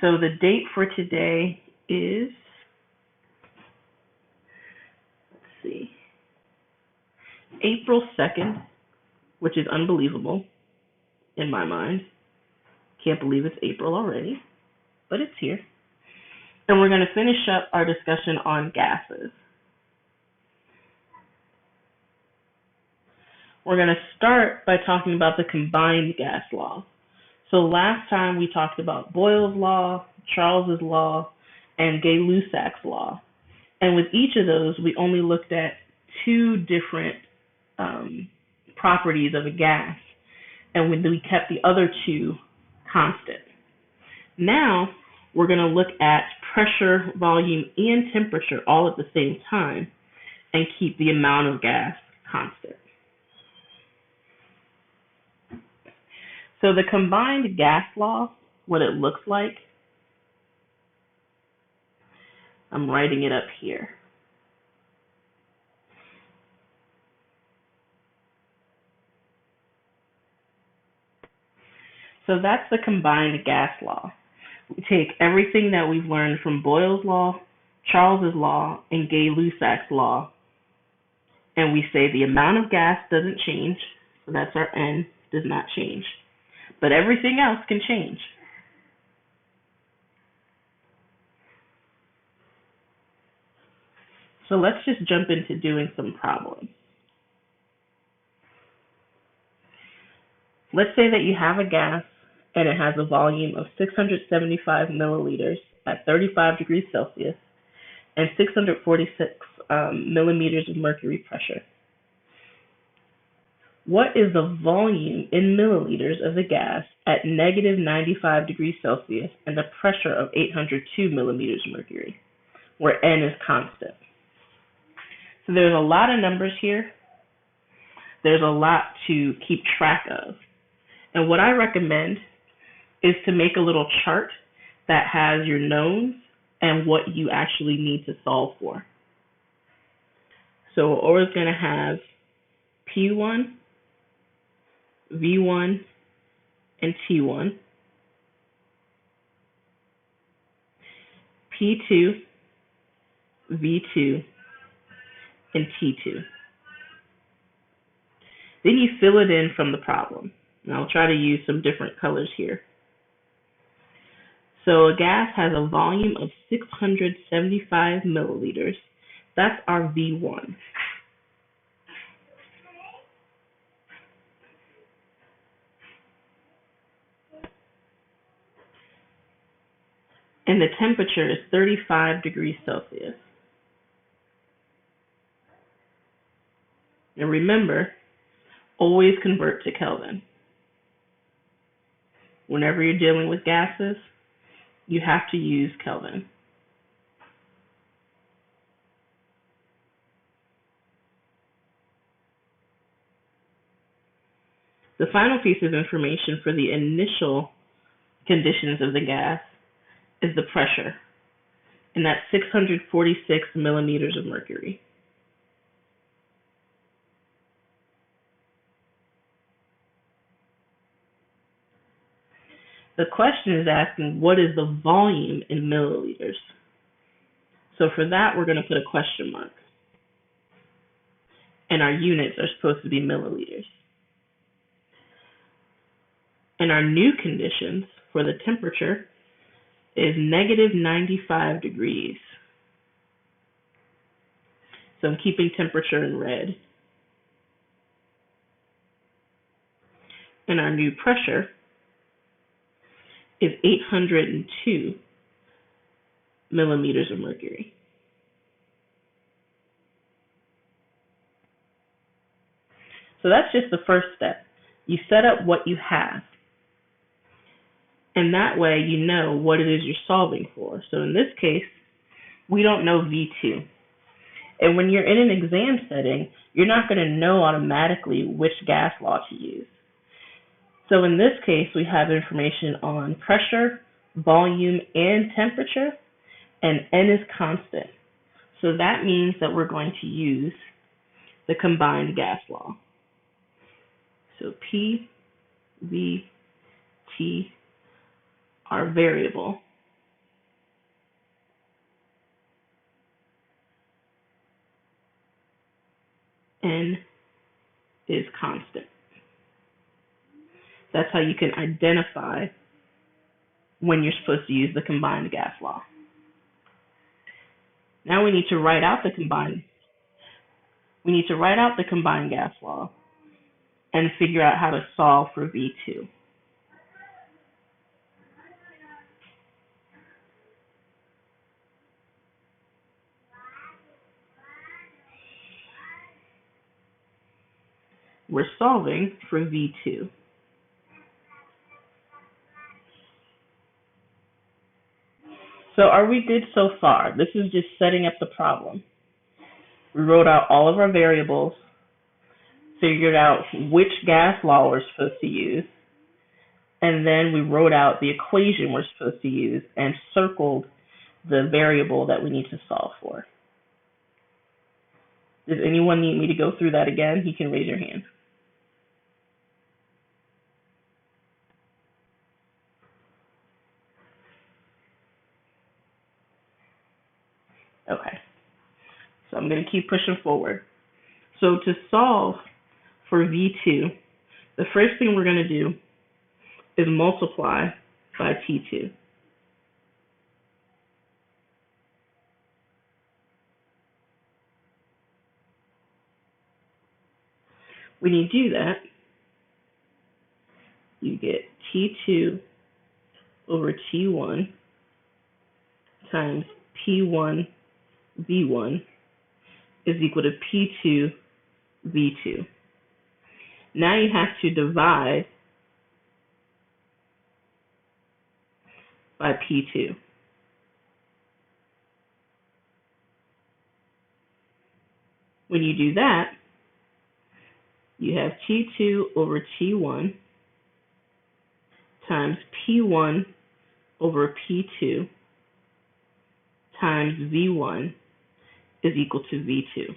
So the date for today is, let's see, April 2nd, which is unbelievable in my mind. Can't believe it's April already, but it's here. And we're going to finish up our discussion on gases. We're going to start by talking about the combined gas law. So last time we talked about Boyle's law, Charles's law, and Gay-Lussac's law. And with each of those, we only looked at two different properties of a gas, and we kept the other two constant. Now we're going to look at pressure, volume, and temperature all at the same time and keep the amount of gas constant. So the combined gas law, what it looks like, I'm writing it up here. So that's the combined gas law. We take everything that we've learned from Boyle's law, Charles's law, and Gay-Lussac's law, and we say the amount of gas doesn't change, so that's our N, does not change. But everything else can change. So let's just jump into doing some problems. Let's say that you have a gas and it has a volume of 675 milliliters at 35 degrees Celsius and 646 millimeters of mercury pressure. What is the volume in milliliters of the gas at negative 95 degrees Celsius and a pressure of 802 millimeters of mercury, where N is constant? So there's a lot of numbers here. There's a lot to keep track of. And what I recommend is to make a little chart that has your knowns and what you actually need to solve for. So we're always going to have P1, V1, and T1, P2, V2, and T2. Then you fill it in from the problem. And I'll try to use some different colors here. So a gas has a volume of 675 milliliters. That's our V1. And the temperature is 35 degrees Celsius. And remember, always convert to Kelvin. Whenever you're dealing with gases, you have to use Kelvin. The final piece of information for the initial conditions of the gas is the pressure, and that's 646 millimeters of mercury. The question is asking, what is the volume in milliliters? So for that, we're going to put a question mark. And our units are supposed to be milliliters. And our new conditions for the temperature is negative 95 degrees. So I'm keeping temperature in red. And our new pressure is 802 millimeters of mercury. So that's just the first step. You set up what you have. And that way you know what it is you're solving for. So in this case, we don't know V2. And when you're in an exam setting, you're not going to know automatically which gas law to use. So in this case, we have information on pressure, volume, and temperature, and N is constant. So that means that we're going to use the combined gas law. So P, V, T, our variable, N is constant. That's how you can identify when you're supposed to use the combined gas law. Now we need to write out the combined gas law and figure out how to solve for V2. We're solving for V2. So are we good so far? This is just setting up the problem. We wrote out all of our variables, figured out which gas law we're supposed to use, and then we wrote out the equation we're supposed to use and circled the variable that we need to solve for. Does anyone need me to go through that again? You can raise your hand. Okay. So I'm going to keep pushing forward. So to solve for V2, the first thing we're going to do is multiply by T2. When you do that, you get T2 over T1 times P1 V1 is equal to P2 V2. Now you have to divide by P2. When you do that, you have T2 over T1 times P1 over P2 times V1 is equal to V2.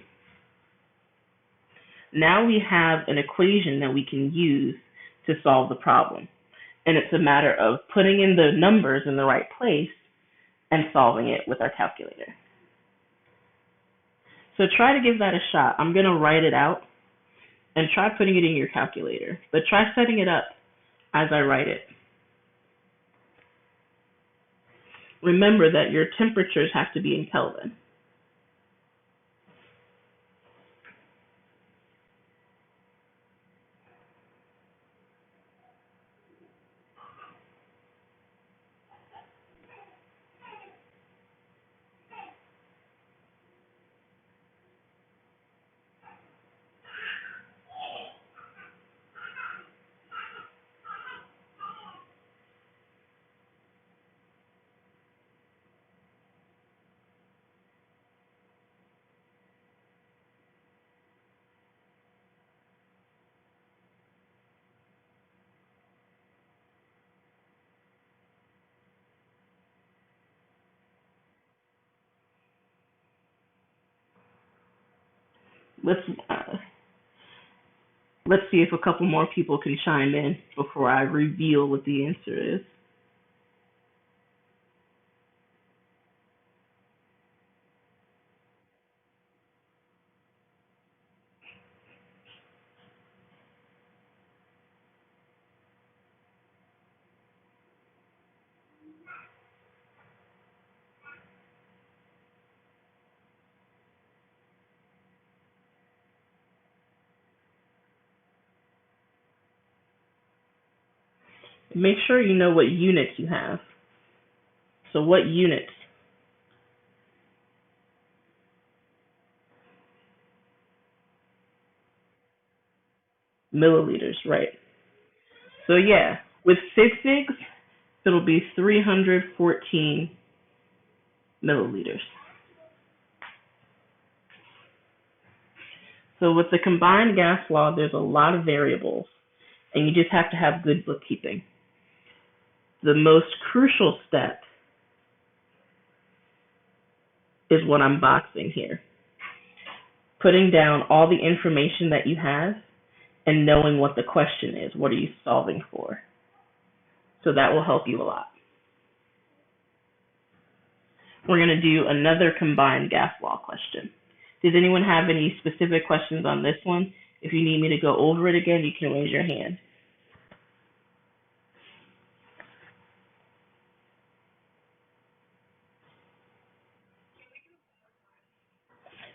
Now we have an equation that we can use to solve the problem. And it's a matter of putting in the numbers in the right place and solving it with our calculator. So try to give that a shot. I'm going to write it out and try putting it in your calculator, but try setting it up as I write it. Remember that your temperatures have to be in Kelvin. Let's see if a couple more people can chime in before I reveal what the answer is. Make sure you know what units you have. So what units? Milliliters, right. So yeah, with 6 figs, it'll be 314 milliliters. So with the combined gas law, there's a lot of variables, and you just have to have good bookkeeping. The most crucial step is what I'm boxing here. Putting down all the information that you have and knowing what the question is. What are you solving for? So that will help you a lot. We're going to do another combined gas law question. Does anyone have any specific questions on this one? If you need me to go over it again, you can raise your hand.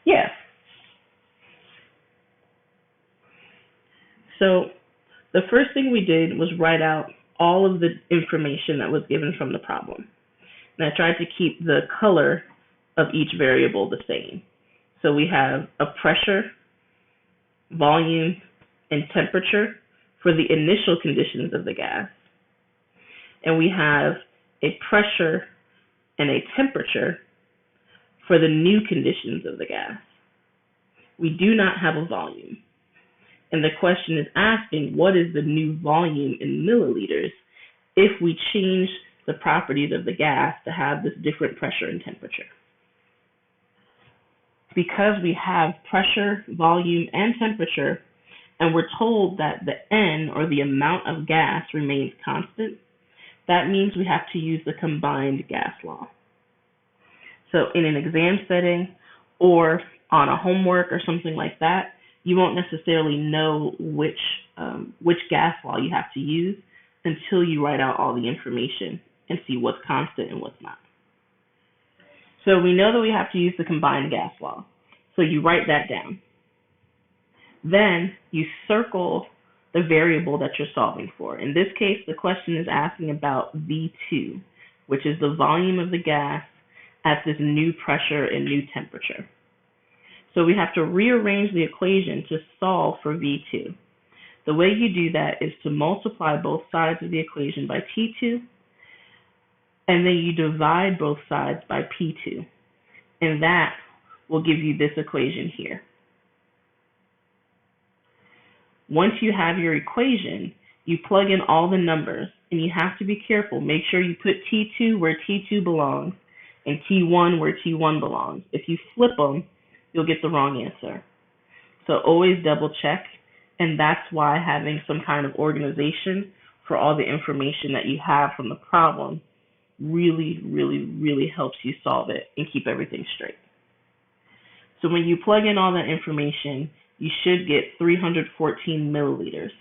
Yeah. So the first thing we did was write out all of the information that was given from the problem. And I tried to keep the color of each variable the same. So we have a pressure, volume, and temperature for the initial conditions of the gas. And we have a pressure and a temperature for the new conditions of the gas. We do not have a volume. And the question is asking, what is the new volume in milliliters if we change the properties of the gas to have this different pressure and temperature? Because we have pressure, volume, and temperature, and we're told that the N, or the amount of gas, remains constant, that means we have to use the combined gas law. So in an exam setting or on a homework or something like that, you won't necessarily know which gas law you have to use until you write out all the information and see what's constant and what's not. So we know that we have to use the combined gas law. So you write that down. Then you circle the variable that you're solving for. In this case, the question is asking about V2, which is the volume of the gas at this new pressure and new temperature. So we have to rearrange the equation to solve for V2. The way you do that is to multiply both sides of the equation by T2, and then you divide both sides by P2. And that will give you this equation here. Once you have your equation, you plug in all the numbers, and you have to be careful. Make sure you put T2 where T2 belongs and T1 where T1 belongs. If you flip them, you'll get the wrong answer. So always double check, and that's why having some kind of organization for all the information that you have from the problem really, really, really helps you solve it and keep everything straight. So when you plug in all that information, you should get 314 milliliters.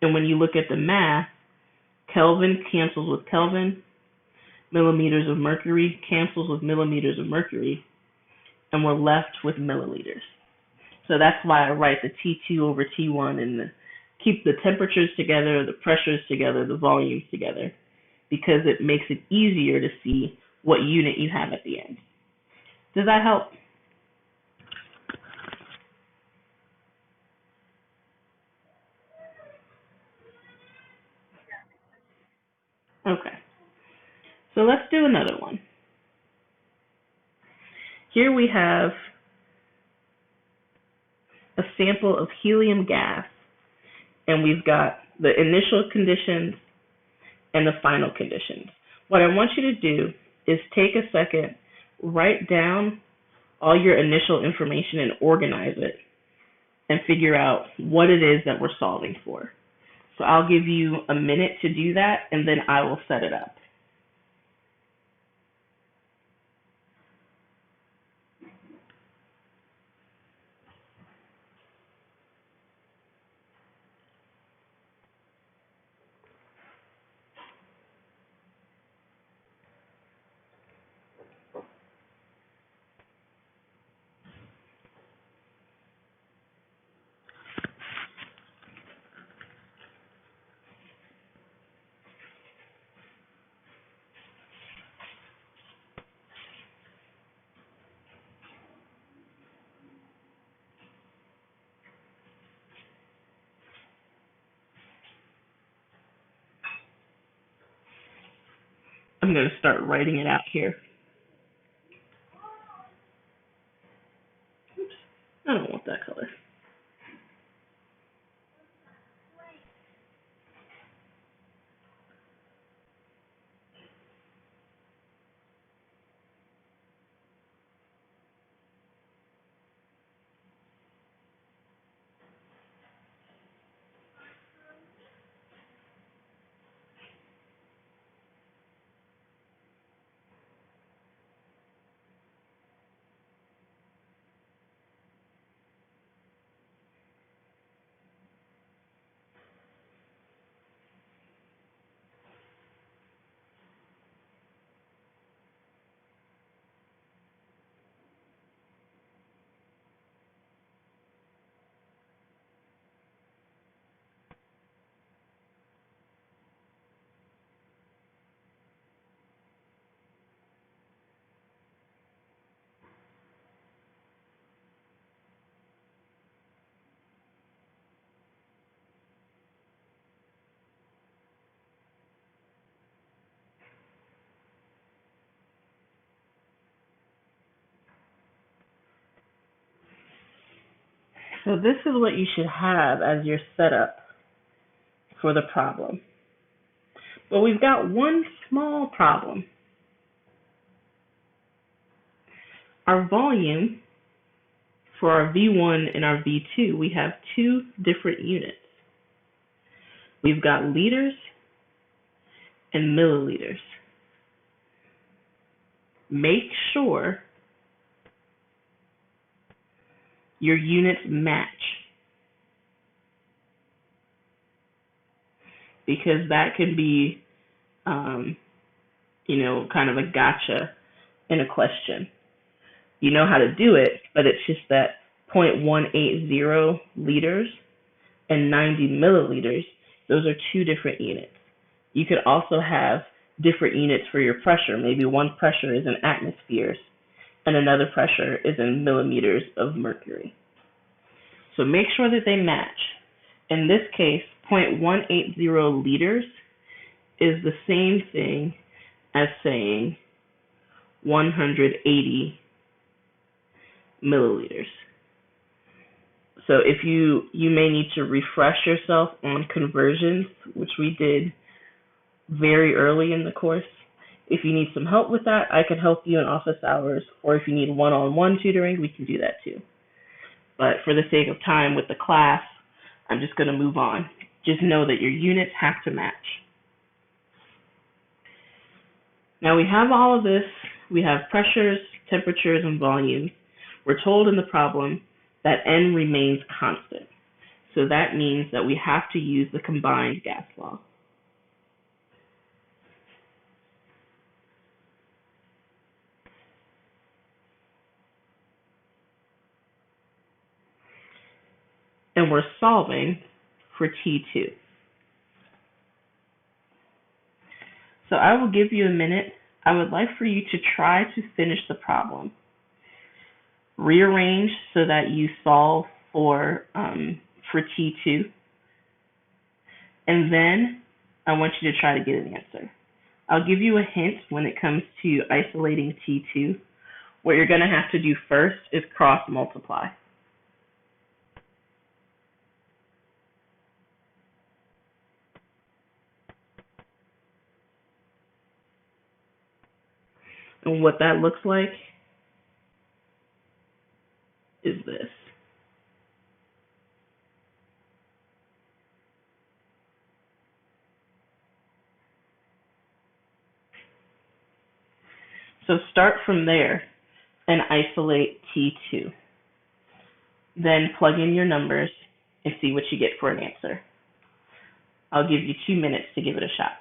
And when you look at the math, Kelvin cancels with Kelvin, millimeters of mercury cancels with millimeters of mercury, and we're left with milliliters. So that's why I write the T2 over T1 and keep the temperatures together, the pressures together, the volumes together, because it makes it easier to see what unit you have at the end. Does that help? Okay. So let's do another one. Here we have a sample of helium gas, and we've got the initial conditions and the final conditions. What I want you to do is take a second, write down all your initial information and organize it and figure out what it is that we're solving for. So I'll give you a minute to do that, and then I will set it up. I'm going to start writing it out here. Oops, I don't want that color. So this is what you should have as your setup for the problem. But we've got one small problem. Our volume for our V1 and our V2, we have two different units. We've got liters and milliliters. Make sure your units match, because that can be, kind of a gotcha in a question. You know how to do it, but it's just that 0.180 liters and 90 milliliters, those are two different units. You could also have different units for your pressure. Maybe one pressure is in atmospheres and another pressure is in millimeters of mercury. So make sure that they match. In this case, 0.180 liters is the same thing as saying 180 milliliters. So if you may need to refresh yourself on conversions, which we did very early in the course. If you need some help with that, I can help you in office hours, or if you need one-on-one tutoring, we can do that too. But for the sake of time with the class, I'm just going to move on. Just know that your units have to match. Now we have all of this. We have pressures, temperatures, and volumes. We're told in the problem that N remains constant. So that means that we have to use the combined gas law. And we're solving for T2. So I will give you a minute. I would like for you to try to finish the problem. Rearrange so that you solve for T2. And then I want you to try to get an answer. I'll give you a hint when it comes to isolating T2. What you're going to have to do first is cross multiply. And what that looks like is this. So start from there and isolate T2. Then plug in your numbers and see what you get for an answer. I'll give you 2 minutes to give it a shot.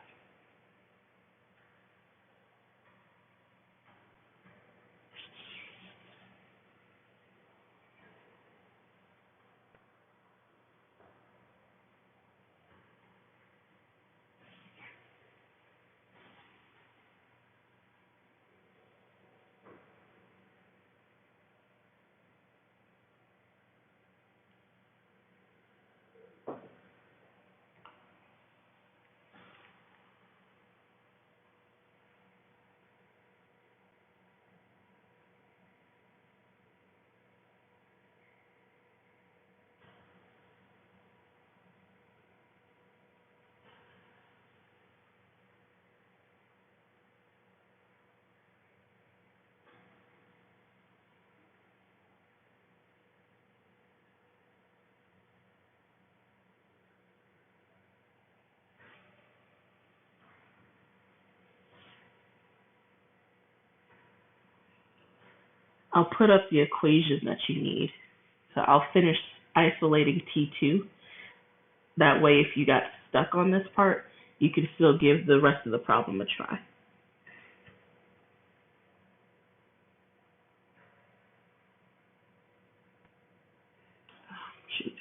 I'll put up the equation that you need. So I'll finish isolating T2. That way, if you got stuck on this part, you can still give the rest of the problem a try. Shoot.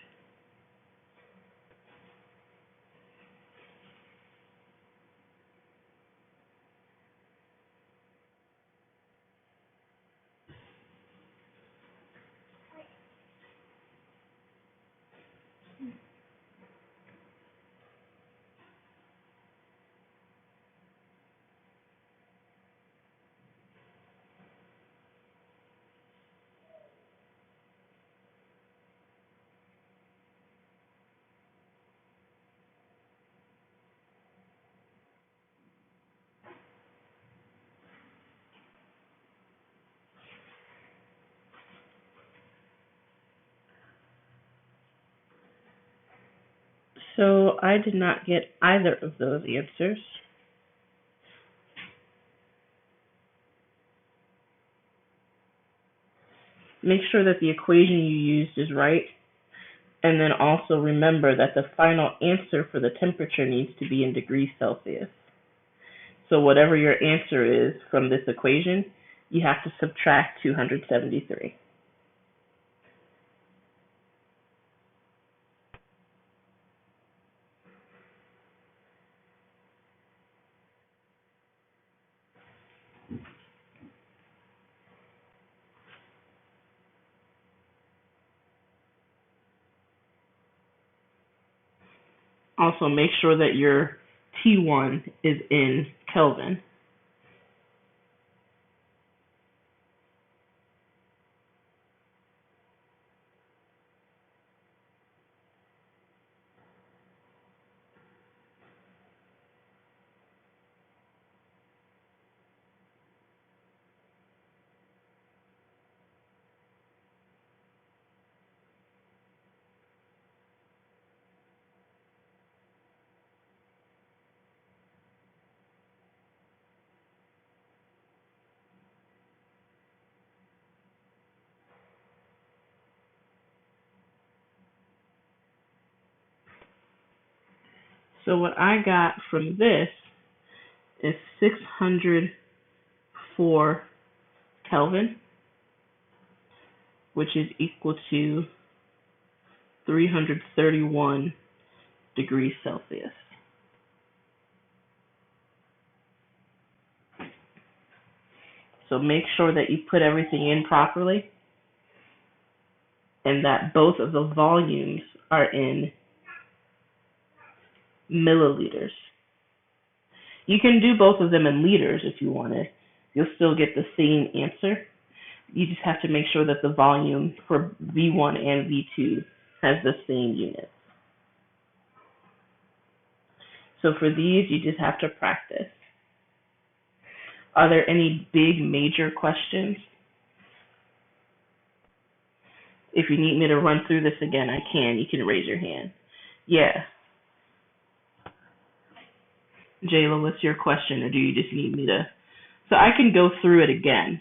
So I did not get either of those answers. Make sure that the equation you used is right, and then also remember that the final answer for the temperature needs to be in degrees Celsius. So whatever your answer is from this equation, you have to subtract 273. Also, make sure that your T1 is in Kelvin. So what I got from this is 604 Kelvin, which is equal to 331 degrees Celsius. So make sure that you put everything in properly and that both of the volumes are in milliliters. You can do both of them in liters if you wanted. You'll still get the same answer. You just have to make sure that the volume for V1 and V2 has the same units. So for these, you just have to practice. Are there any big major questions? If you need me to run through this again, I can. You can raise your hand. Yeah. Jayla, what's your question, or do you just need me to? So I can go through it again.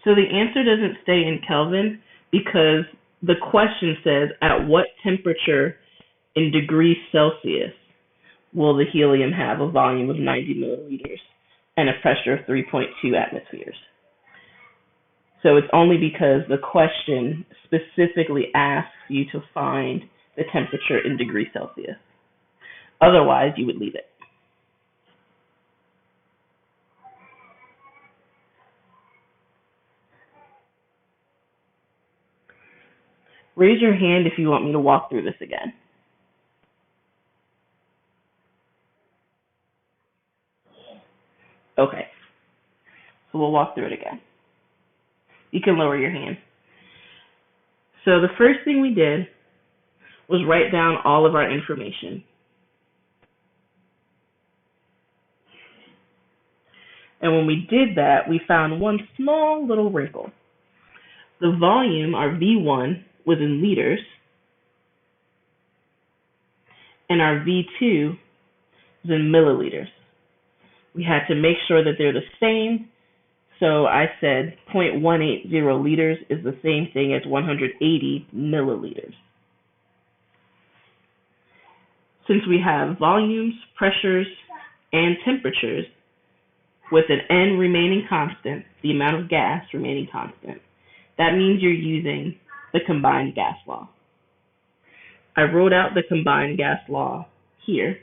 So the answer doesn't stay in Kelvin because the question says, at what temperature in degrees Celsius will the helium have a volume of 90 milliliters and a pressure of 3.2 atmospheres? So it's only because the question specifically asks you to find the temperature in degrees Celsius. Otherwise, you would leave it. Raise your hand if you want me to walk through this again. Okay, so we'll walk through it again. You can lower your hand. So the first thing we did was write down all of our information. And when we did that, we found one small little wrinkle. The volume, our V1, was in liters, and our V2 is in milliliters. We had to make sure that they're the same, so I said 0.180 liters is the same thing as 180 milliliters. Since we have volumes, pressures, and temperatures with an N remaining constant, the amount of gas remaining constant, that means you're using the combined gas law. I wrote out the combined gas law here,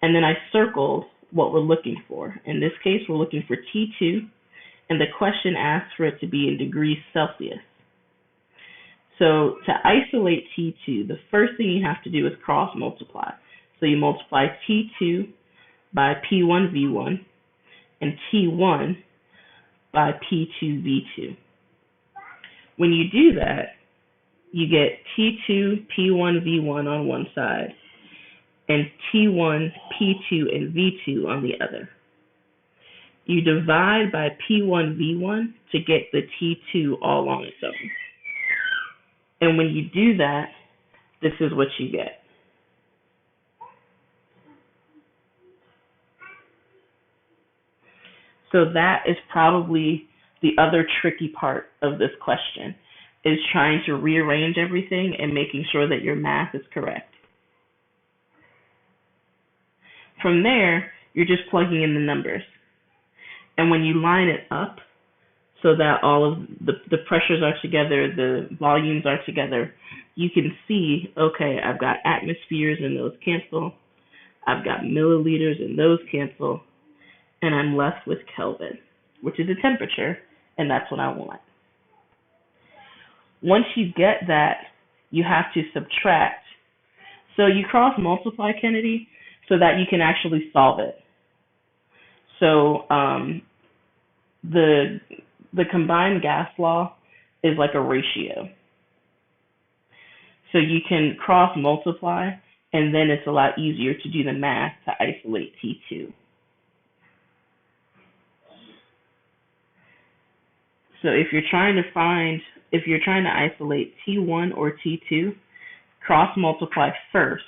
and then I circled what we're looking for. In this case, we're looking for T2, and the question asks for it to be in degrees Celsius. So to isolate T2, the first thing you have to do is cross multiply. So you multiply T2 by P1V1 and T1 by P2V2. When you do that, you get T2 P1V1 on one side and T1 P2 and V2 on the other. You divide by P1V1 to get the T2 all on its own. And when you do that, this is what you get. So that is probably the other tricky part of this question, is trying to rearrange everything and making sure that your math is correct. From there, you're just plugging in the numbers. And when you line it up so that all of the pressures are together, the volumes are together, you can see, okay, I've got atmospheres and those cancel. I've got milliliters and those cancel. And I'm left with Kelvin, which is a temperature, and that's what I want. Once you get that, you have to subtract. So you cross multiply, Kennedy, so that you can actually solve it. So the combined gas law is like a ratio. So you can cross multiply, and then it's a lot easier to do the math to isolate T2. So if you're trying to isolate T1 or T2, cross multiply first,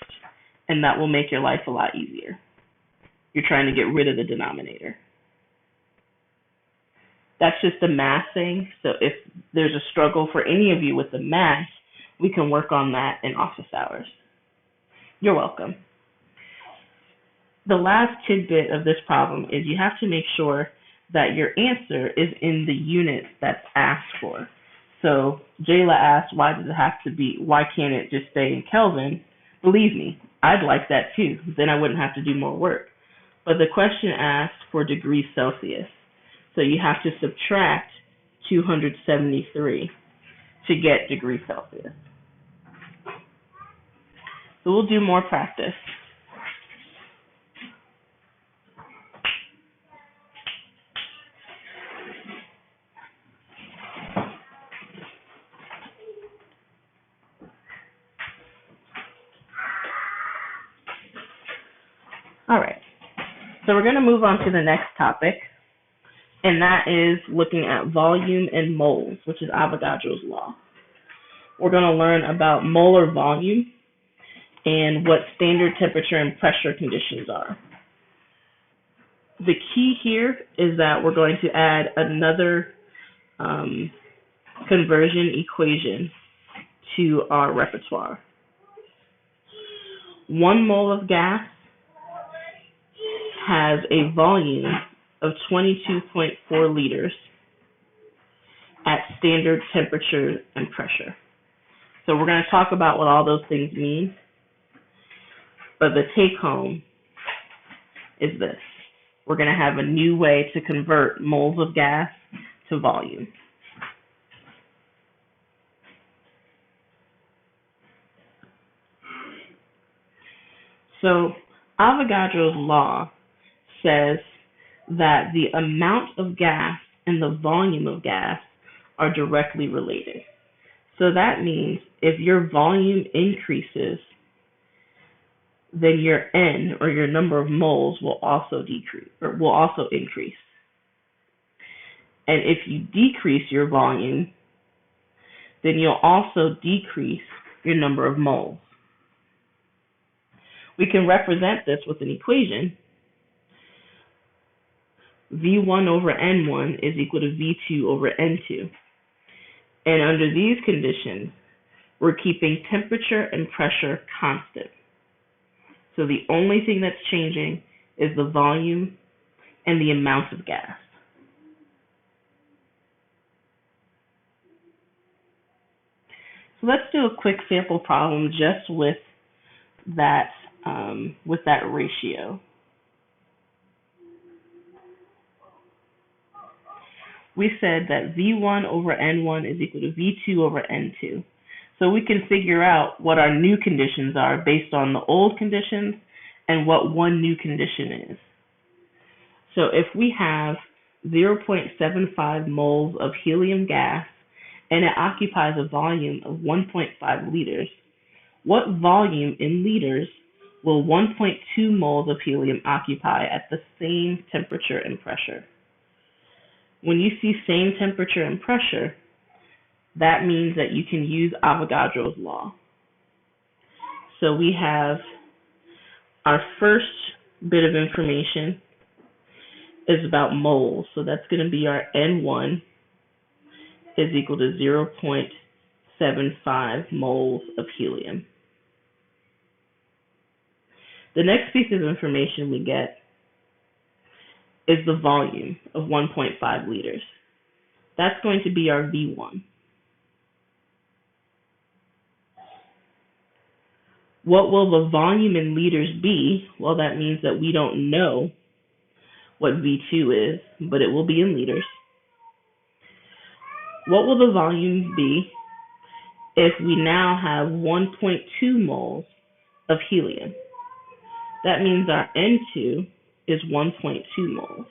and that will make your life a lot easier. You're trying to get rid of the denominator. That's just a math thing. So if there's a struggle for any of you with the math, we can work on that in office hours. You're welcome. The last tidbit of this problem is you have to make sure that your answer is in the units that's asked for. So Jayla asked, why can't it just stay in Kelvin? Believe me, I'd like that too. Then I wouldn't have to do more work. But the question asks for degrees Celsius. So you have to subtract 273 to get degrees Celsius. So we'll do more practice. All right, so we're going to move on to the next topic, and that is looking at volume and moles, which is Avogadro's law. We're going to learn about molar volume and what standard temperature and pressure conditions are. The key here is that we're going to add another conversion equation to our repertoire. 1 mole of gas has a volume of 22.4 liters at standard temperature and pressure. So we're going to talk about what all those things mean, but the take home is this. We're going to have a new way to convert moles of gas to volume. So Avogadro's law says that the amount of gas and the volume of gas are directly related. So that means if your volume increases, then your N, or your number of moles, will also increase. And if you decrease your volume, then you'll also decrease your number of moles. We can represent this with an equation. V1 over N1 is equal to V2 over N2. And under these conditions, we're keeping temperature and pressure constant. So the only thing that's changing is the volume and the amount of gas. So let's do a quick sample problem just with that ratio. We said that V1 over N1 is equal to V2 over N2. So we can figure out what our new conditions are based on the old conditions and what one new condition is. So if we have 0.75 moles of helium gas and it occupies a volume of 1.5 liters, what volume in liters will 1.2 moles of helium occupy at the same temperature and pressure? When you see same temperature and pressure, that means that you can use Avogadro's law. So we have our first bit of information is about moles. So that's going to be our N1 is equal to 0.75 moles of helium. The next piece of information we get is the volume of 1.5 liters. That's going to be our V1. What will the volume in liters be? Well, that means that we don't know what V2 is, but it will be in liters. What will the volume be if we now have 1.2 moles of helium? That means our N2 is 1.2 moles.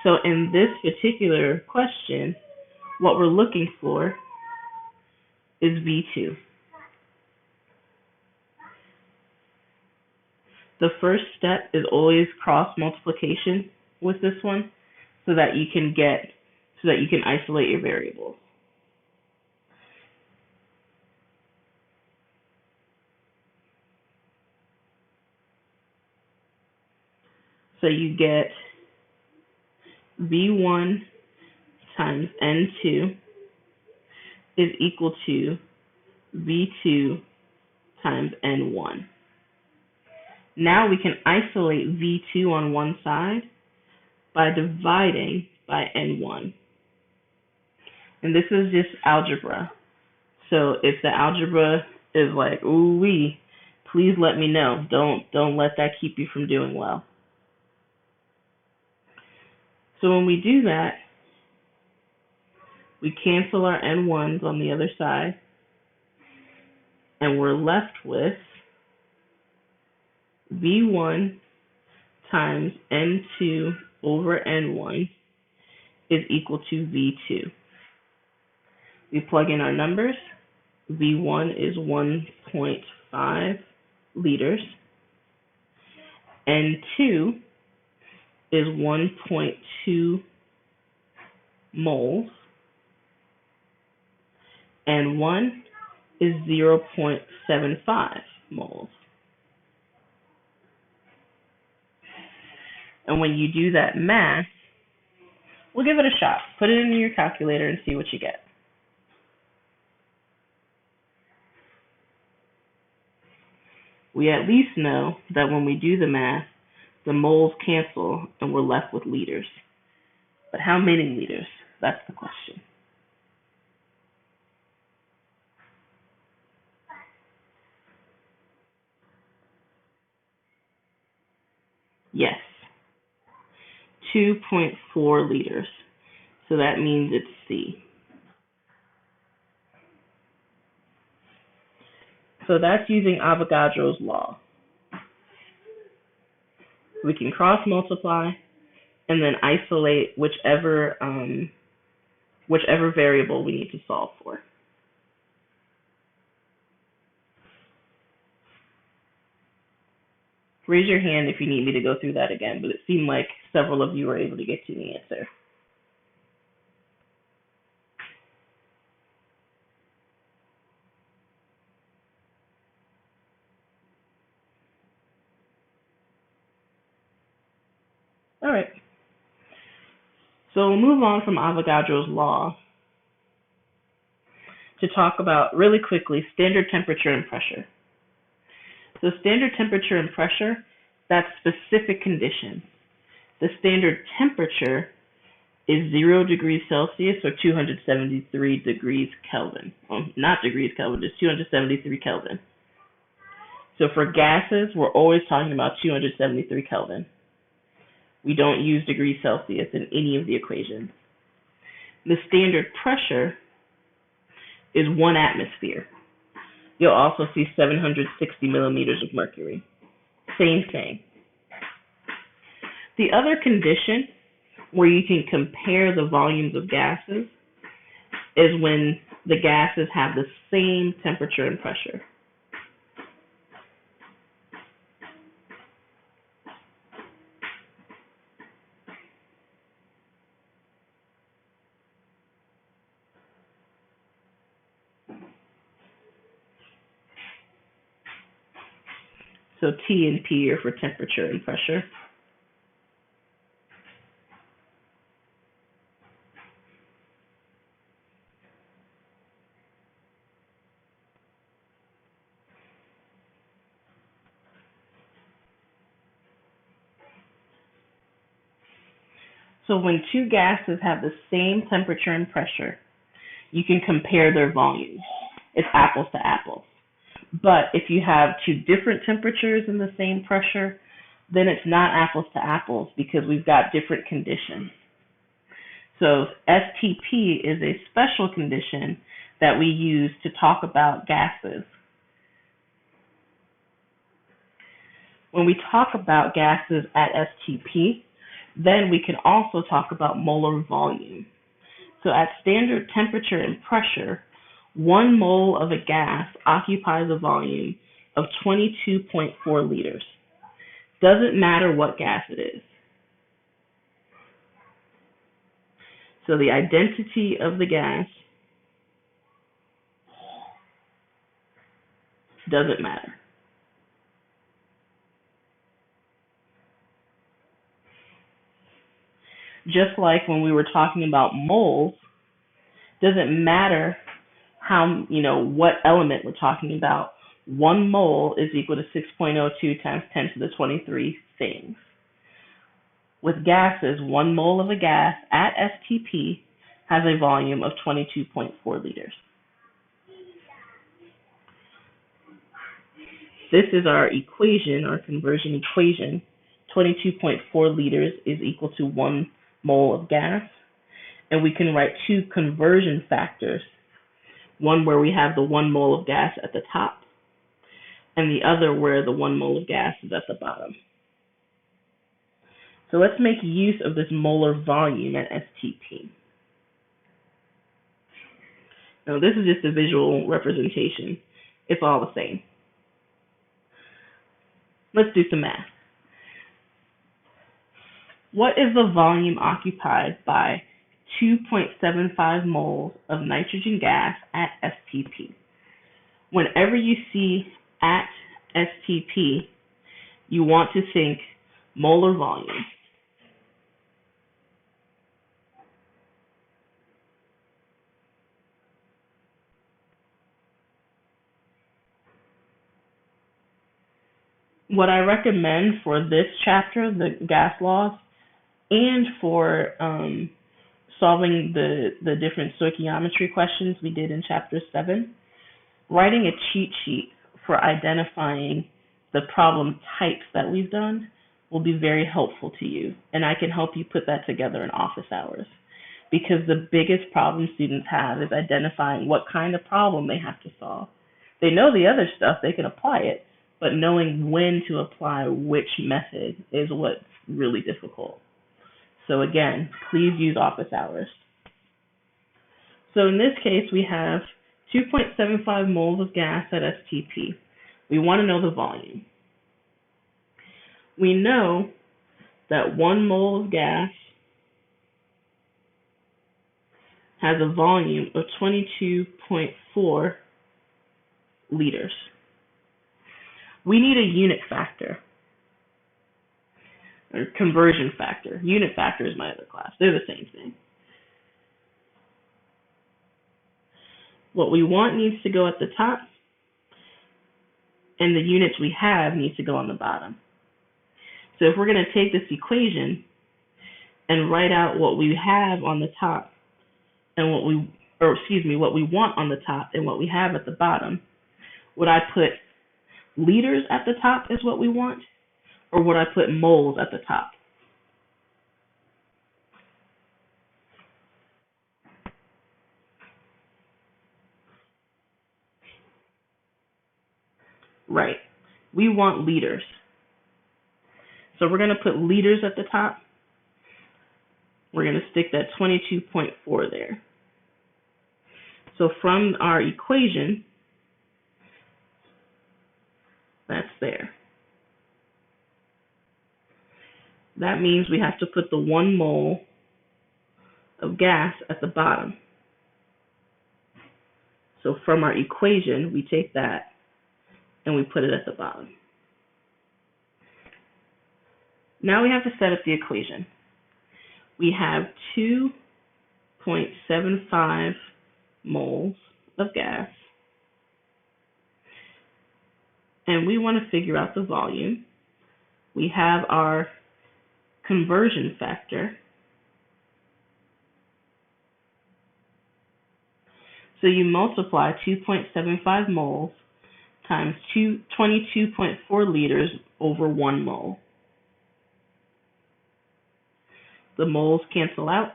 So in this particular question, what we're looking for is V2. The first step is always cross multiplication with this one so that you can isolate your variables. So you get V1 times N2 is equal to V2 times N1. Now we can isolate V2 on one side by dividing by N1. And this is just algebra. So if the algebra is like, ooh wee, please let me know. Don't let that keep you from doing well. So when we do that, we cancel our N1s on the other side, and we're left with V1 times N2 over N1 is equal to V2. We plug in our numbers. V1 is 1.5 liters. N2 is 1.2 moles. N1 is 0.75 moles. And when you do that math, we'll give it a shot. Put it into your calculator and see what you get. We at least know that when we do the math, the moles cancel and we're left with liters. But how many liters? That's the question. Yes, 2.4 liters. So that means it's C. So that's using Avogadro's law. We can cross multiply and then isolate whichever variable we need to solve for. Raise your hand if you need me to go through that again, but it seemed like several of you were able to get to the answer. All right. So we'll move on from Avogadro's law to talk about, really quickly, standard temperature and pressure. So standard temperature and pressure, that's specific conditions. The standard temperature is 0 degrees Celsius or 273 degrees Kelvin. Well, not degrees Kelvin, it's 273 Kelvin. So for gases, we're always talking about 273 Kelvin. We don't use degrees Celsius in any of the equations. The standard pressure is 1 atmosphere. You'll also see 760 millimeters of mercury. Same thing. The other condition where you can compare the volumes of gases is when the gases have the same temperature and pressure. So T and P are for temperature and pressure. So when two gases have the same temperature and pressure, you can compare their volumes. It's apples to apples. But if you have two different temperatures and the same pressure, then it's not apples to apples because we've got different conditions. So STP is a special condition that we use to talk about gases. When we talk about gases at STP, then we can also talk about molar volume. So at standard temperature and pressure, 1 mole of a gas occupies a volume of 22.4 liters. Doesn't matter what gas it is. So the identity of the gas doesn't matter. Just like when we were talking about moles, doesn't matter how, what element we're talking about. 1 mole is equal to 6.02 times 10 to the 23 things. With gases, 1 mole of a gas at STP has a volume of 22.4 liters. This is our equation, our conversion equation. 22.4 liters is equal to 1 mole of gas. And we can write two conversion factors. One where we have the 1 mole of gas at the top, and the other where the 1 mole of gas is at the bottom. So let's make use of this molar volume at STP. Now this is just a visual representation. It's all the same. Let's do some math. What is the volume occupied by 2.75 moles of nitrogen gas at STP? Whenever you see at STP, you want to think molar volume. What I recommend for this chapter, the gas laws, and for solving the different stoichiometry questions we did in chapter 7, writing a cheat sheet for identifying the problem types that we've done will be very helpful to you. And I can help you put that together in office hours. Because the biggest problem students have is identifying what kind of problem they have to solve. They know the other stuff, they can apply it, but knowing when to apply which method is what's really difficult. So again, please use office hours. So in this case, we have 2.75 moles of gas at STP. We want to know the volume. We know that 1 mole of gas has a volume of 22.4 liters. We need a unit factor, or conversion factor. Unit factor is my other class. They're the same thing. What we want needs to go at the top, and the units we have needs to go on the bottom. So if we're going to take this equation and write out what we have on the top and what we want on the top and what we have at the bottom, would I put liters at the top is what we want, or would I put moles at the top? Right. We want liters. So we're going to put liters at the top. We're going to stick that 22.4 there. So from our equation, that's there. That means we have to put the 1 mole of gas at the bottom. So from our equation, we take that and we put it at the bottom. Now we have to set up the equation. We have 2.75 moles of gas, and we want to figure out the volume. We have our conversion factor. So you multiply 2.75 moles times 22.4 liters over 1 mole. The moles cancel out.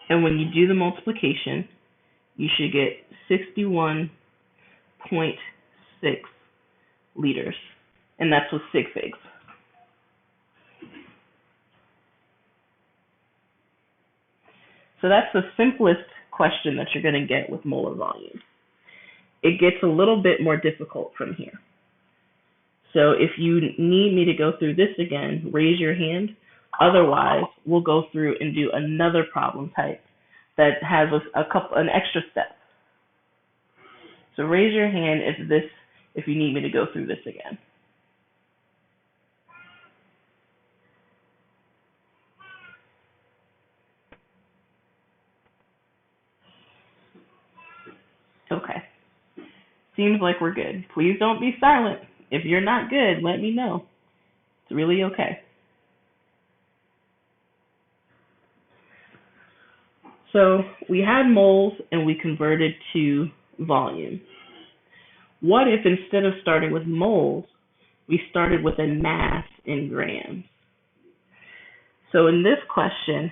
And when you do the multiplication, you should get 61.6 liters. And that's with 6 eggs. So that's the simplest question that you're going to get with molar volume. It gets a little bit more difficult from here. So if you need me to go through this again, raise your hand. Otherwise, we'll go through and do another problem type that has an extra step. So raise your hand if you need me to go through this again. Okay. Seems like we're good. Please don't be silent. If you're not good, let me know. It's really okay. So we had moles and we converted to volume. What if instead of starting with moles, we started with a mass in grams? So in this question,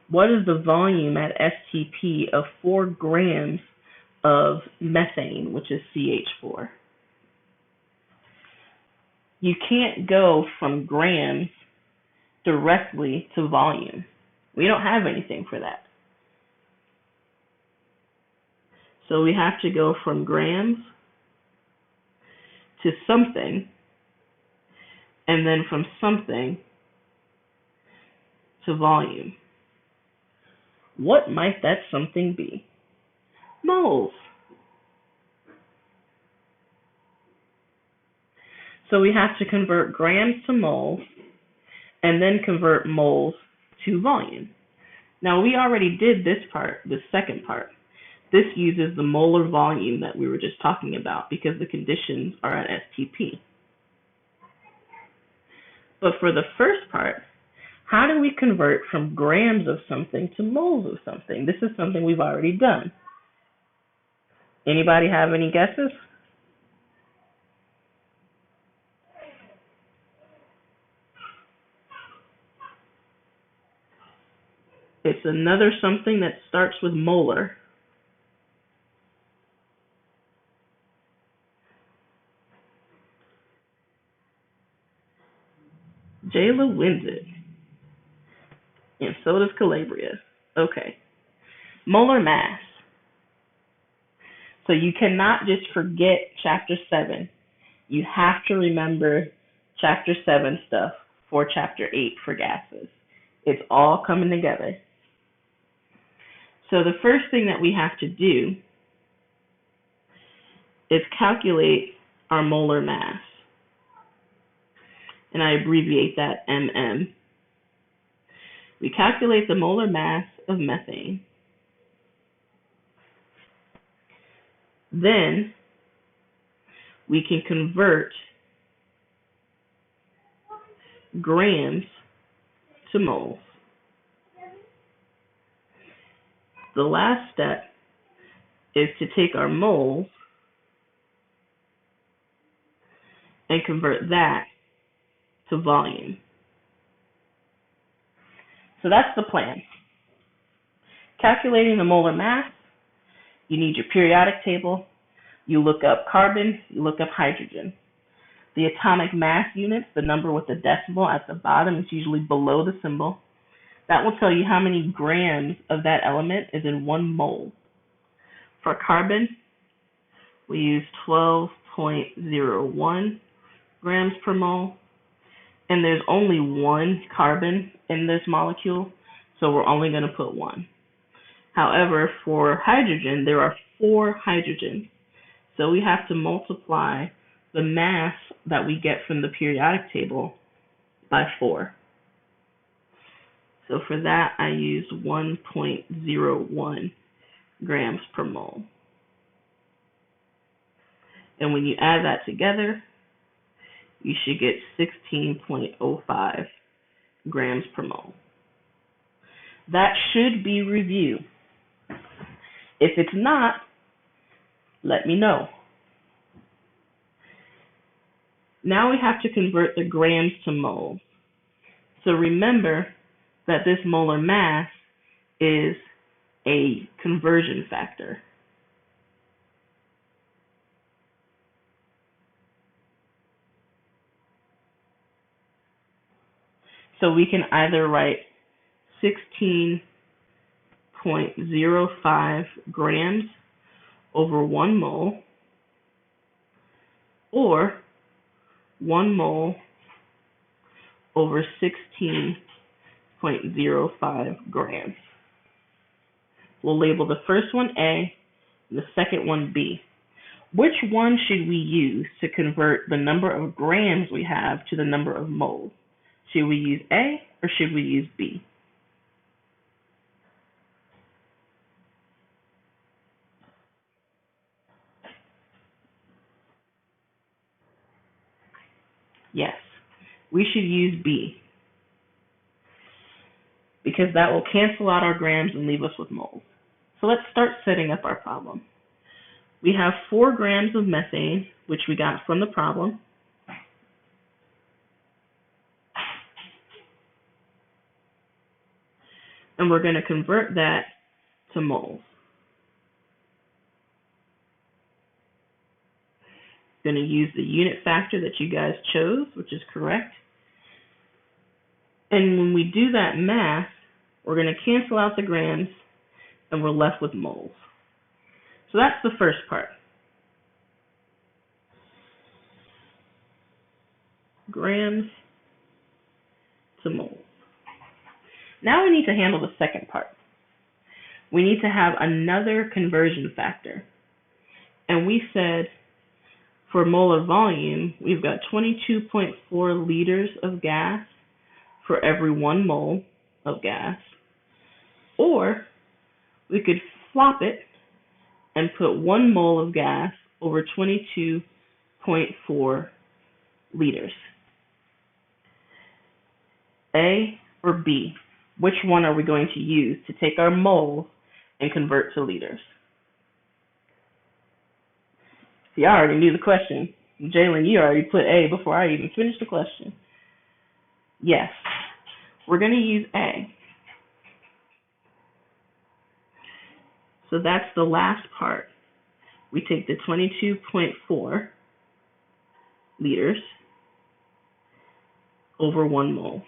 what is the volume at STP of 4 grams of methane, which is CH4? You can't go from grams directly to volume. We don't have anything for that. So we have to go from grams to something, and then from something to volume. What might that something be? Moles. So we have to convert grams to moles and then convert moles to volume. Now we already did this part, the second part. This uses the molar volume that we were just talking about because the conditions are at STP. But for the first part, how do we convert from grams of something to moles of something? This is something we've already done. Anybody have any guesses? It's another something that starts with molar. Jayla wins it. And so does Calabria. Okay. Molar mass. So you cannot just forget Chapter 7. You have to remember Chapter 7 stuff for Chapter 8 for gases. It's all coming together. So the first thing that we have to do is calculate our molar mass. And I abbreviate that MM. We calculate the molar mass of methane. Then we can convert grams to moles. The last step is to take our moles and convert that to volume. So that's the plan. Calculating the molar mass, you need your periodic table. You look up carbon, you look up hydrogen. The atomic mass units, the number with the decimal at the bottom, is usually below the symbol. That will tell you how many grams of that element is in 1 mole. For carbon, we use 12.01 grams per mole. And there's only 1 carbon in this molecule, so we're only going to put 1. However, for hydrogen, there are 4 hydrogens. So we have to multiply the mass that we get from the periodic table by 4. So for that, I use 1.01 grams per mole. And when you add that together, you should get 16.05 grams per mole. That should be review. If it's not, let me know. Now we have to convert the grams to moles. So remember that this molar mass is a conversion factor. So we can either write 16.05 grams over 1 mole, or 1 mole over 16.05 grams. We'll label the first one A and the second one B. Which one should we use to convert the number of grams we have to the number of moles? Should we use A or should we use B? Yes, we should use B, because that will cancel out our grams and leave us with moles. So let's start setting up our problem. We have 4 grams of methane, which we got from the problem. And we're going to convert that to moles. Going to use the unit factor that you guys chose, which is correct. And when we do that math, we're going to cancel out the grams and we're left with moles. So that's the first part. Grams to moles. Now we need to handle the second part. We need to have another conversion factor. And we said for molar volume, we've got 22.4 liters of gas for every 1 mole of gas. Or we could flop it and put 1 mole of gas over 22.4 liters. A or B? Which one are we going to use to take our moles and convert to liters? See, I already knew the question. Jalen, you already put A before I even finished the question. Yes, we're going to use A. So that's the last part. We take the 22.4 liters over 1 mole.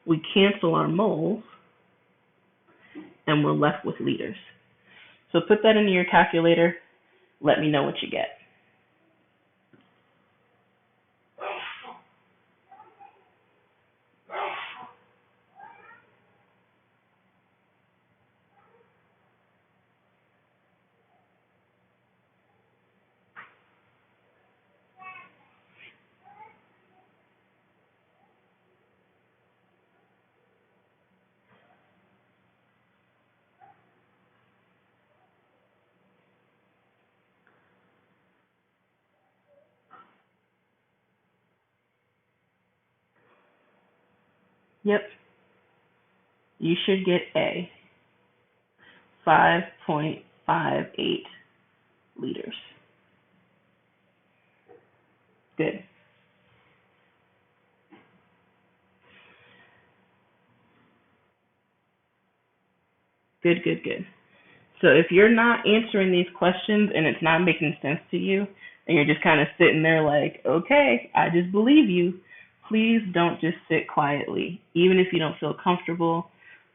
We cancel our moles, and we're left with liters. So put that into your calculator. Let me know what you get. Yep, you should get A, 5.58 liters. Good. Good, good, good. So if you're not answering these questions and it's not making sense to you, and you're just kind of sitting there like, okay, I just believe you, please don't just sit quietly. Even if you don't feel comfortable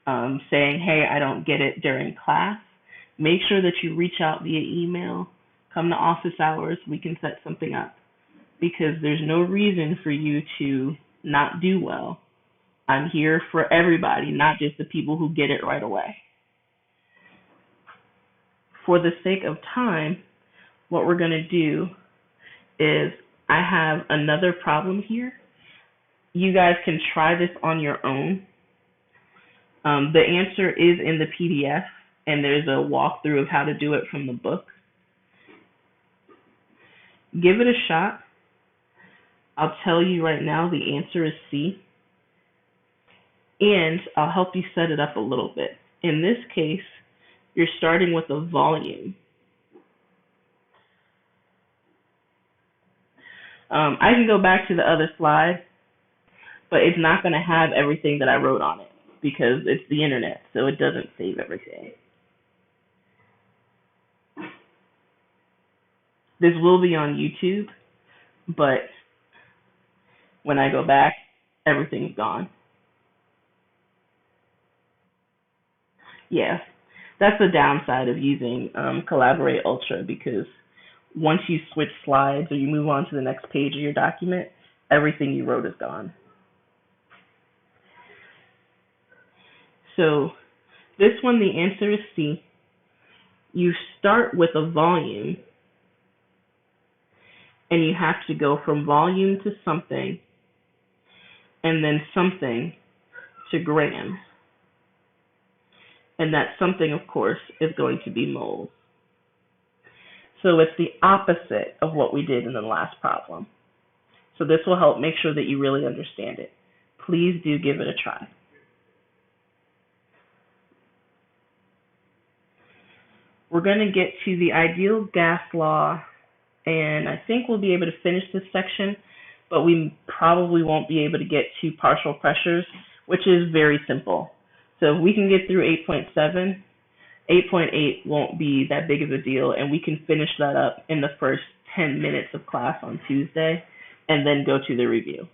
saying, hey, I don't get it during class, make sure that you reach out via email, come to office hours, we can set something up. Because there's no reason for you to not do well. I'm here for everybody, not just the people who get it right away. For the sake of time, what we're going to do is I have another problem here. You guys can try this on your own. The answer is in the PDF, and there's a walkthrough of how to do it from the book. Give it a shot. I'll tell you right now the answer is C, and I'll help you set it up a little bit. In this case, you're starting with a volume. I can go back to the other slide, but it's not going to have everything that I wrote on it because it's the internet, so it doesn't save everything. This will be on YouTube, but when I go back, everything's gone. Yeah, that's the downside of using Collaborate Ultra, because once you switch slides or you move on to the next page of your document, everything you wrote is gone. So this one, the answer is C. You start with a volume, and you have to go from volume to something, and then something to grams. And that something, of course, is going to be moles. So it's the opposite of what we did in the last problem. So this will help make sure that you really understand it. Please do give it a try. We're going to get to the ideal gas law, and I think we'll be able to finish this section, but we probably won't be able to get to partial pressures, which is very simple. So if we can get through 8.7, 8.8 won't be that big of a deal, and we can finish that up in the first 10 minutes of class on Tuesday and then go to the review.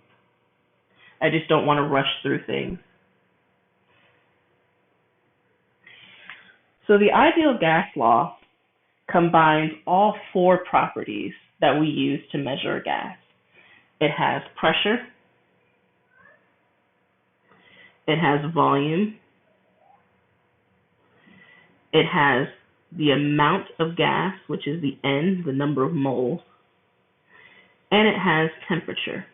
I just don't want to rush through things. So the ideal gas law combines all four properties that we use to measure a gas. It has pressure, it has volume, it has the amount of gas, which is the N, the number of moles, and it has temperature.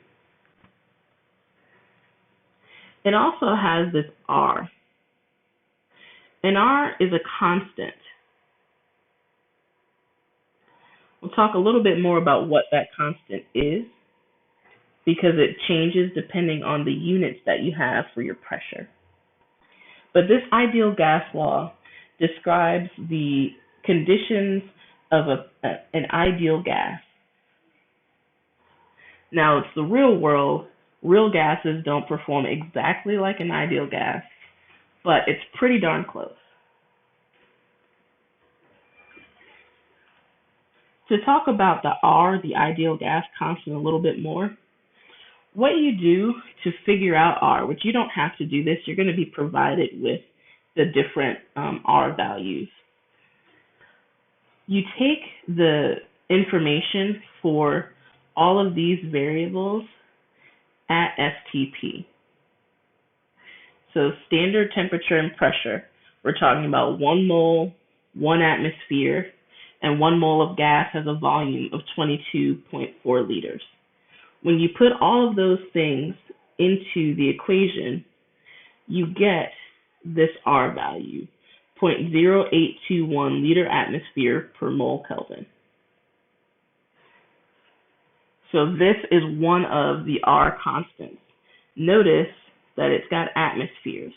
It also has this R, and R is a constant. We'll talk a little bit more about what that constant is, because it changes depending on the units that you have for your pressure. But this ideal gas law describes the conditions of an ideal gas. Now, it's the real world. Real gases don't perform exactly like an ideal gas, but it's pretty darn close. To talk about the R, the ideal gas constant, a little bit more, what you do to figure out R, which you don't have to do this, you're going to be provided with the different R values. You take the information for all of these variables at STP. So standard temperature and pressure, we're talking about 1 mole, 1 atmosphere, and 1 mole of gas has a volume of 22.4 liters. When you put all of those things into the equation, you get this R value, 0.0821 liter atmosphere per mole Kelvin. So this is one of the R constants. Notice that it's got atmospheres.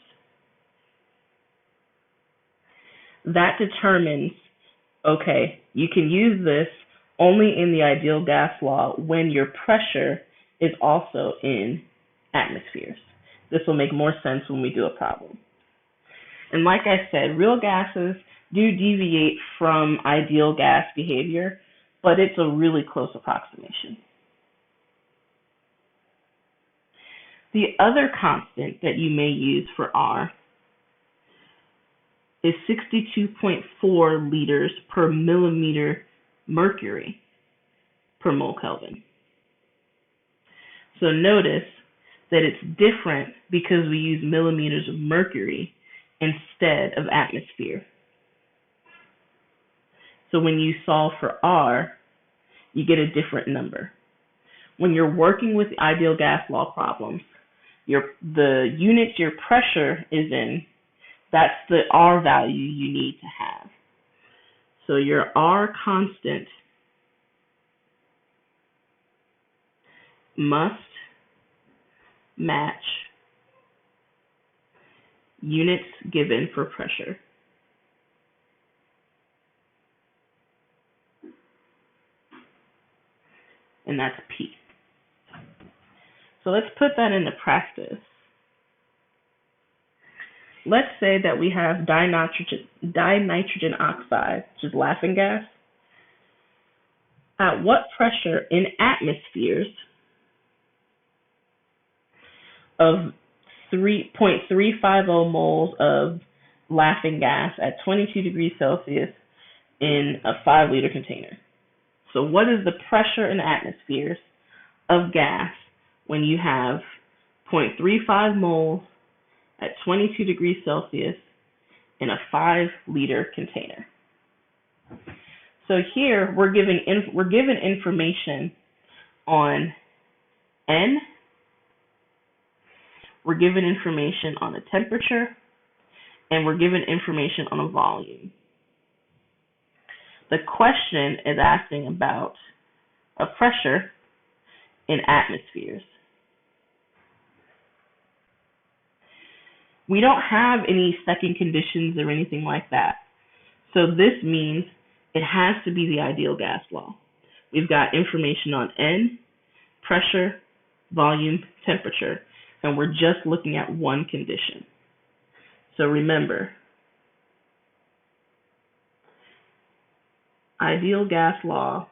That determines, okay, you can use this only in the ideal gas law when your pressure is also in atmospheres. This will make more sense when we do a problem. And like I said, real gases do deviate from ideal gas behavior, but it's a really close approximation. The other constant that you may use for R is 62.4 liters per millimeter mercury per mole Kelvin. So notice that it's different because we use millimeters of mercury instead of atmosphere. So when you solve for R, you get a different number. When you're working with ideal gas law problems, the units your pressure is in, that's the R value you need to have. So your R constant must match units given for pressure. And that's P. So let's put that into practice. Let's say that we have dinitrogen oxide, which is laughing gas. At what pressure in atmospheres of 0.350 moles of laughing gas at 22 degrees Celsius in a 5-liter container? So what is the pressure in atmospheres of gas when you have 0.35 moles at 22 degrees Celsius in a 5-liter container? So here we're given information on N, we're given information on a temperature, and we're given information on a volume. The question is asking about a pressure in atmospheres. We don't have any second conditions or anything like that. So this means it has to be the ideal gas law. We've got information on N, pressure, volume, temperature, and we're just looking at one condition. So remember, ideal gas law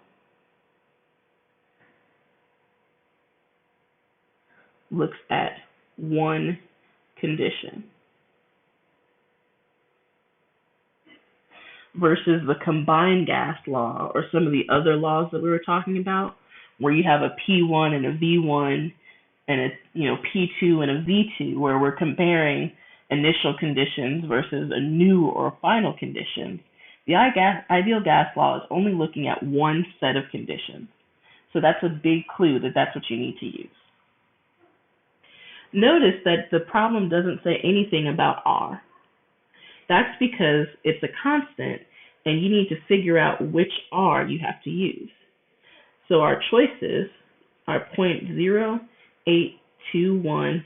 looks at one condition versus the combined gas law or some of the other laws that we were talking about, where you have a P1 and a V1 and a P2 and a V2, where we're comparing initial conditions versus a new or final condition. The ideal gas law is only looking at one set of conditions. So that's a big clue that that's what you need to use. Notice that the problem doesn't say anything about R. That's because it's a constant and you need to figure out which R you have to use. So our choices are 0.0821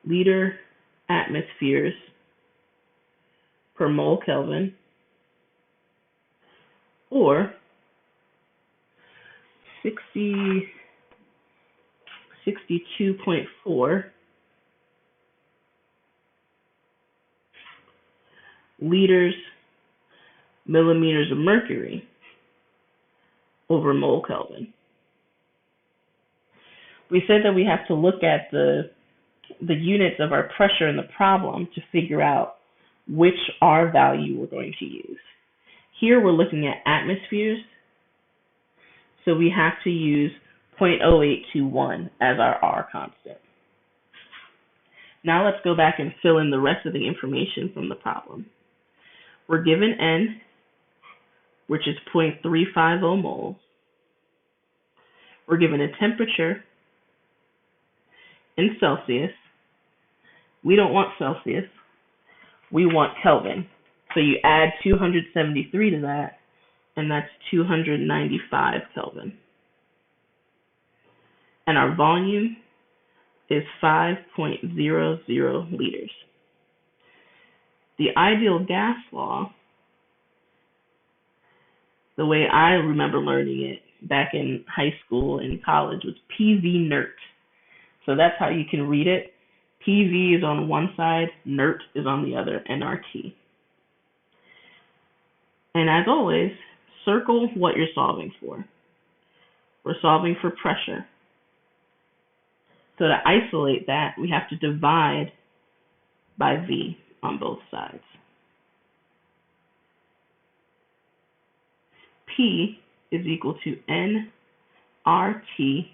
liter atmospheres per mole Kelvin, or 62.4 millimeters of mercury over mole Kelvin. We said that we have to look at the units of our pressure in the problem to figure out which R value we're going to use. Here we're looking at atmospheres, so we have to use 0.0821 as our R constant. Now let's go back and fill in the rest of the information from the problem. We're given N, which is 0.350 moles. We're given a temperature in Celsius. We don't want Celsius. We want Kelvin. So you add 273 to that, and that's 295 Kelvin. And our volume is 5.00 liters. The ideal gas law, the way I remember learning it back in high school and college, was PV nert. So that's how you can read it. PV is on one side, nert is on the other, nRT. And as always, circle what you're solving for. We're solving for pressure. So to isolate that, we have to divide by V on both sides. P is equal to nRT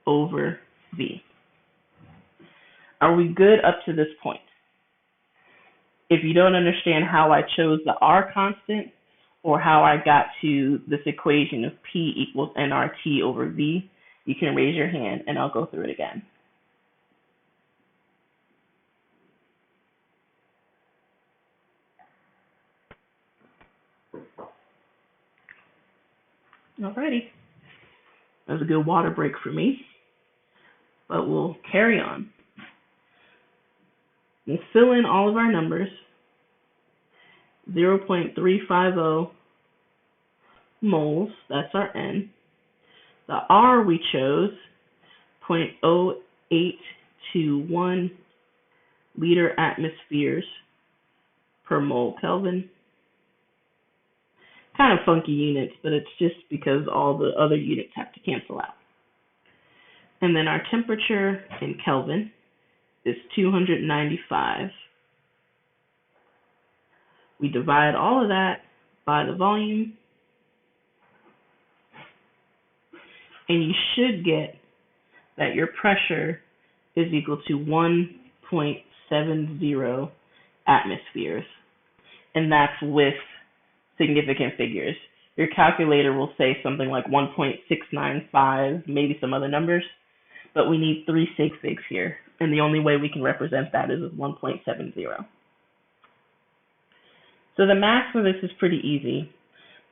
over V. Are we good up to this point? If you don't understand how I chose the R constant or how I got to this equation of P equals nRT over V, you can raise your hand and I'll go through it again. Alrighty. That was a good water break for me, but we'll carry on. We'll fill in all of our numbers. 0.350 moles, that's our N. The R we chose, 0.0821 liter atmospheres per mole Kelvin. Kind of funky units, but it's just because all the other units have to cancel out. And then our temperature in Kelvin is 295. We divide all of that by the volume, and you should get that your pressure is equal to 1.70 atmospheres, and that's with significant figures. Your calculator will say something like 1.695, maybe some other numbers, but we need 3 sig figs here, and the only way we can represent that is with 1.70. So the math for this is pretty easy,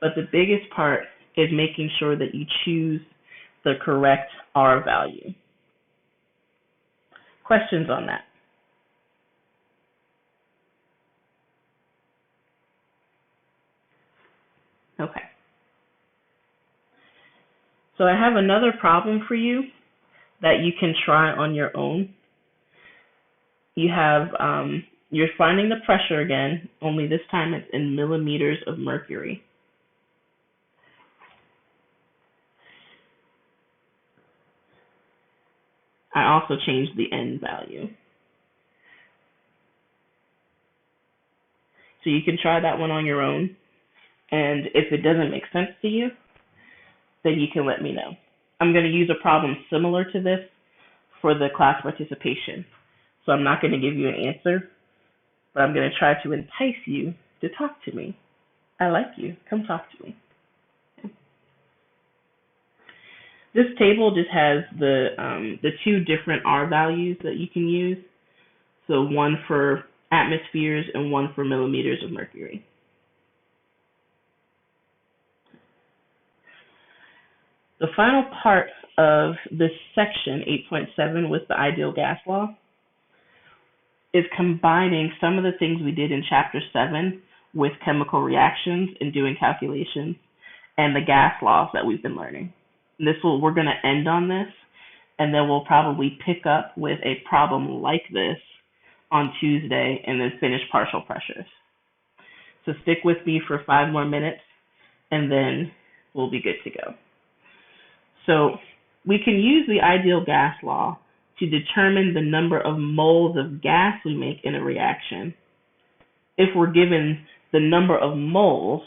but the biggest part is making sure that you choose the correct R value. Questions on that? Okay. So I have another problem for you that you can try on your own. You have, you're finding the pressure again, only this time it's in millimeters of mercury. I also changed the N value. So you can try that one on your own. And if it doesn't make sense to you, then you can let me know. I'm going to use a problem similar to this for the class participation. So I'm not going to give you an answer, but I'm going to try to entice you to talk to me. I like you. Come talk to me. This table just has the 2 different R values that you can use. So one for atmospheres and one for millimeters of mercury. The final part of this section, 8.7, with the ideal gas law, is combining some of the things we did in chapter 7 with chemical reactions and doing calculations and the gas laws that we've been learning. We're going to end on this, and then we'll probably pick up with a problem like this on Tuesday and then finish partial pressures. So stick with me for 5 more minutes, and then we'll be good to go. So we can use the ideal gas law to determine the number of moles of gas we make in a reaction if we're given the number of moles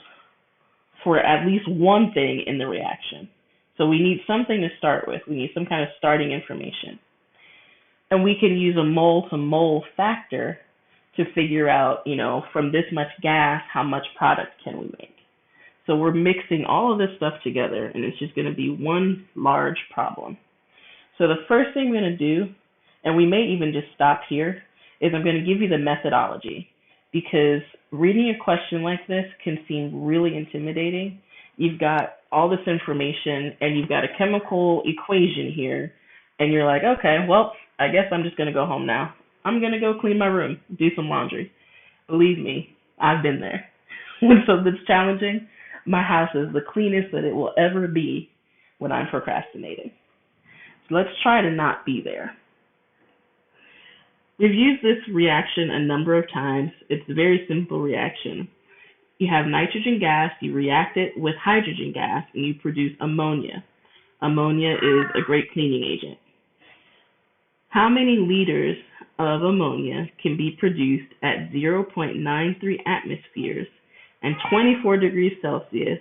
for at least one thing in the reaction. So we need something to start with. We need some kind of starting information. And we can use a mole to mole factor to figure out, from this much gas, how much product can we make. So we're mixing all of this stuff together, and it's just going to be one large problem. So the first thing I'm going to do, and we may even just stop here, is I'm going to give you the methodology, because reading a question like this can seem really intimidating. You've got all this information, and you've got a chemical equation here, and you're like, okay, well, I guess I'm just going to go home now. I'm going to go clean my room, do some laundry. Believe me, I've been there. When something's challenging, my house is the cleanest that it will ever be when I'm procrastinating. So let's try to not be there. We've used this reaction a number of times. It's a very simple reaction. You have nitrogen gas, you react it with hydrogen gas, and you produce ammonia. Ammonia is a great cleaning agent. How many liters of ammonia can be produced at 0.93 atmospheres and 24 degrees Celsius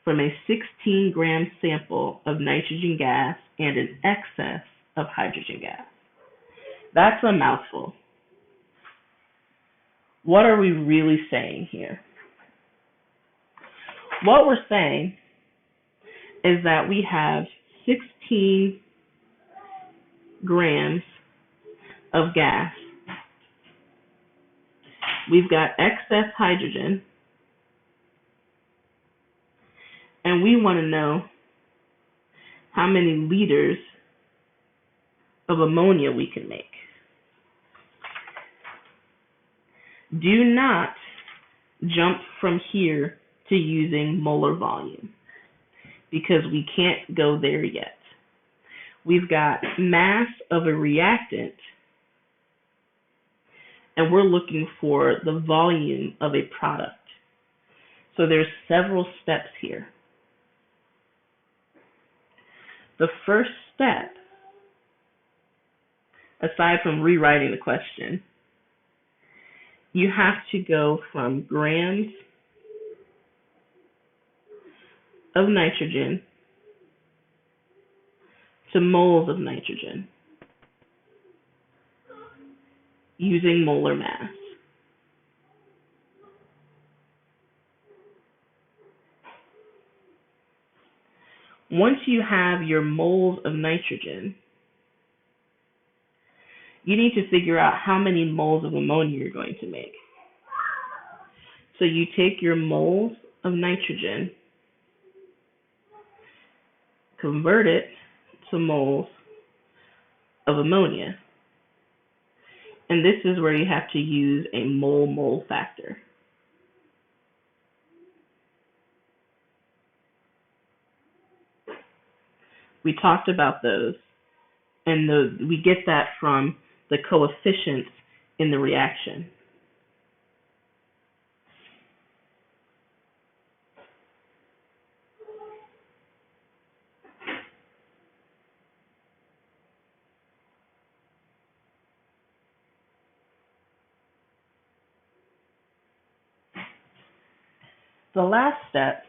from a 16-gram sample of nitrogen gas and an excess of hydrogen gas? That's a mouthful. What are we really saying here? what we're saying is that we have 16 grams of gas. We've got excess hydrogen, and we want to know how many liters of ammonia we can make. Do not jump from here to using molar volume because we can't go there yet. We've got mass of a reactant, and we're looking for the volume of a product. So there's several steps here. The first step, aside from rewriting the question, you have to go from grams of nitrogen to moles of nitrogen using molar mass. Once you have your moles of nitrogen, you need to figure out how many moles of ammonia you're going to make. So you take your moles of nitrogen, convert it to moles of ammonia. And this is where you have to use a mole-mole factor. We talked about those, and we get that from the coefficients in the reaction. The last step,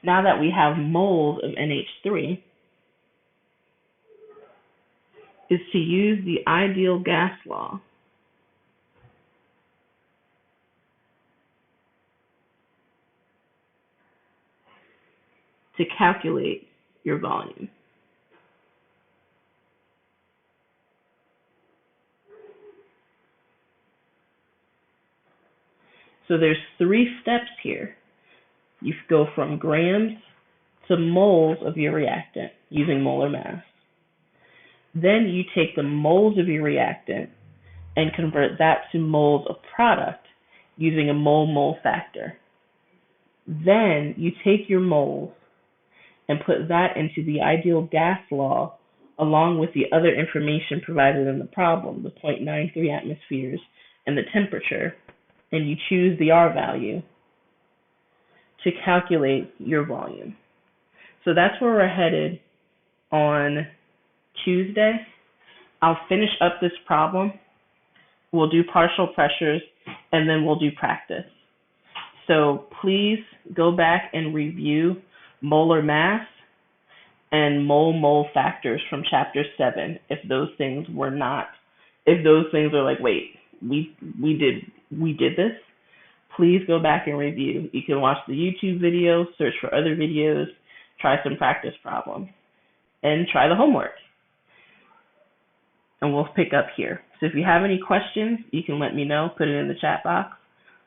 now that we have moles of NH3, is to use the ideal gas law to calculate your volume. So there's 3 steps here. You go from grams to moles of your reactant using molar mass. Then you take the moles of your reactant and convert that to moles of product using a mole-mole factor. Then you take your moles and put that into the ideal gas law along with the other information provided in the problem, the 0.93 atmospheres and the temperature, and you choose the R value to calculate your volume. So that's where we're headed on Tuesday. I'll finish up this problem. We'll do partial pressures, and then we'll do practice. So please go back and review molar mass and mole-mole factors from chapter 7 if those things are like, wait, we did this. Please go back and review. You can watch the YouTube video, search for other videos, try some practice problems, and try the homework. And we'll pick up here. So if you have any questions, you can let me know, put it in the chat box.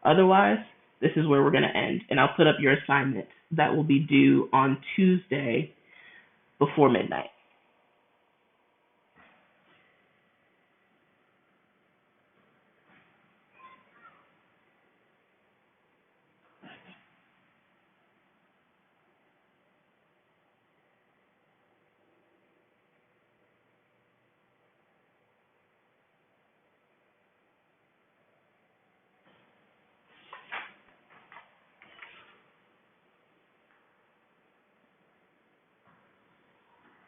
Otherwise, this is where we're going to end, and I'll put up your assignment that will be due on Tuesday before midnight.